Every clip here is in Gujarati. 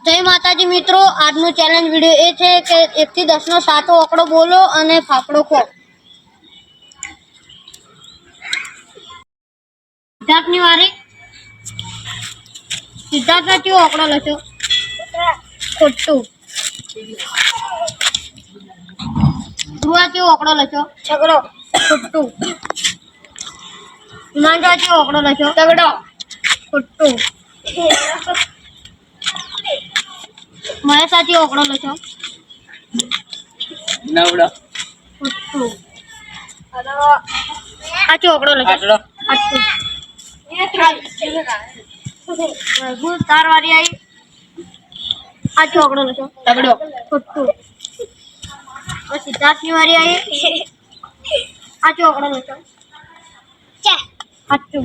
जय माताजी मित्रों, આજનો ચેલેન્જ વિડિયો એ છે કે 1 થી 10 નો સાચો આંકડો બોલો અને ફાફડો ખો. સિદ્ધાર્થની વારી. સિદ્ધાર્થનો કયો આંકડો લખો? ખોટું. ધ્રુવા કયો આંકડો લખો? છગડો. ખોટું. હિમાંશા કયો આંકડો લખો? તગડો. ખોટું. મહેશા કયો આંકડો લખો? નવડો. ખોટું. આ કયો આંકડો લખો? આટલો. આટલું. ગુણ તાર વારી આવી. આ કયો આંકડો લખો? તગડો. ખોટું. હવે સિદ્ધાર્થની વારી આવી. આ કયો આંકડો લખો? સાચું.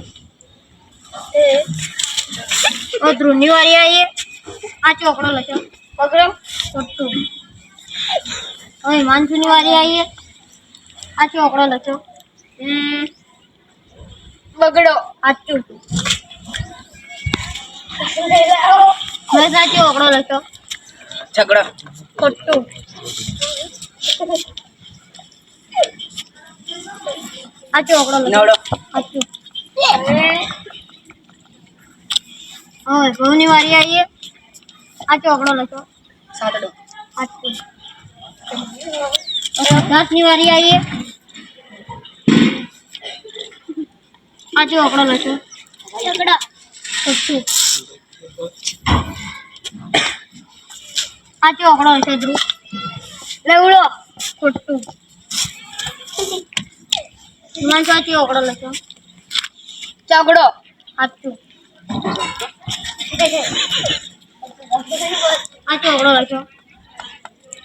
હવે ધ્રુવની વારી આવી. આ કયો આંકડો લખો? પગડો. ખોટું. હવે હિમાંશુની વારી આવી. આ કયો આંકડો લખો? બગડો. સાચું. મહેશા કયો આંકડો લખો? છગડો. ખોટું. આ કયો આંકડો લખો? નવડો. સાચું. હવે ભવની વારી આવી. આ કયો આંકડો લખો? સાતડો. સાચું. સિદ્ધાર્થની વારી આવી. આ કયો આંકડો લખો? છગડો. ખોટું. આ કયો આંકડો લખો? ધ્રુવ. લેવડો. ખોટું. હિમાંશુ આ કયો આંકડો લખો? ચગડો. સાચું. આ કયો આંકડો લખો?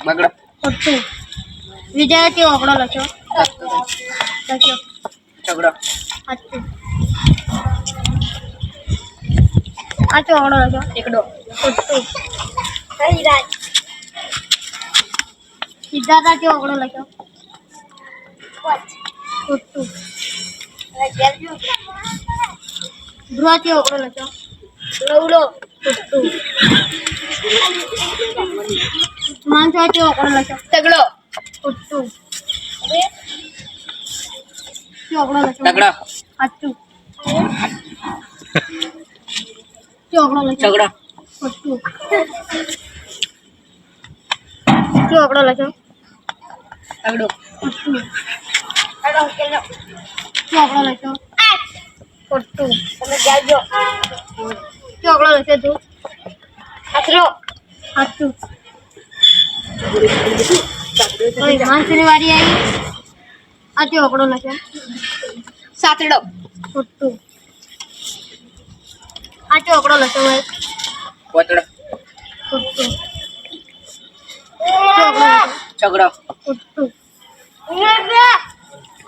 બગડો. ખોટું. વિજય કયો આંકડો લખો? લખ્યો. છગડો. સાચું. આ કયો આંકડો લખ્યો? એકડો. ખોટું. સિદ્ધાર્થ આ કયો આંકડો લખ્યો? ખોટું. ધ્રુવ કયો આંકડો લખ્યો? લવડો. ખોટું. હિમાંશુ આ કયો આંકડો લખ્યો? તગડો. ખોટું. કયો આંકડો લખ્યો? તગડો. સાચું. કયો આંકડો લખ્યો? છગડો. ખોટું. કયો આંકડો લખ્યો? તગડો. ખોટું. કયો આંકડો લખ્યો? ખોટું. તમે જાજો. કયો આંકડો લખ્યો તું? આખરો. સાચું. હિમાંશુની વારી આવી. આ કયો આંકડો લખ્યો? સાતડો. ખોટું. આ કયો આંકડો લખ્યો ભાઈ? પોતડો. ખોટું. કયો આંકડો લખ્યો? છગડો. ખોટું.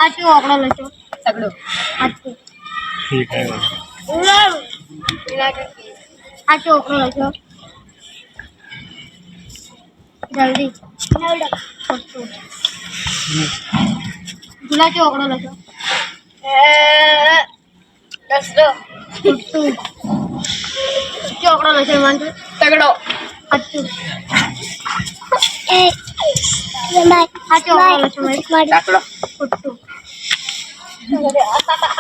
આ કયો આંકડો લખ્યો? તગડો. સાચું. આ કયો આંકડો લખ્યો? જલ્દી. ખોટું. ગુલા કયો આંકડો લખ્યો? 10. ખોટું. કયો આંકડો લખ્યો હિમાંશુ? તગડો. સાચું. આ કયો આંકડો લખ્યો મહેશ? આટલો. ખોટું.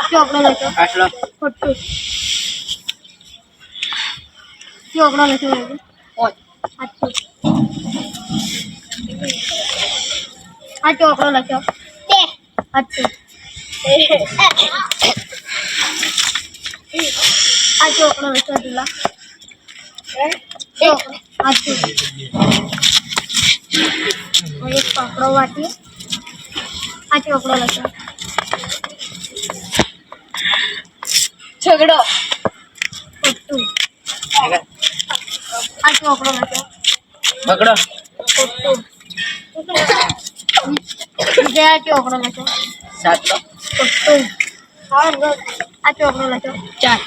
કયો આંકડો લખ્યો? આટલો. ખોટું. કયો આંકડો લખ્યો મહેશ? પોચ. સાચું. આ કયો આંકડો લખ્યો? સાચું. આ કયો આંકડો લખ્યો દુલા? સાચું. એક પાકડો વાટી. આ કયો આંકડો લખ્યો? છગડો. ખોટું. આ કયો આંકડો લખ્યો? બગડો. ખોટું. વિજય આ કયો આંકડો લખ્યો? સાતડો. ખોટું. આ કયો આંકડો લખ્યો? 4.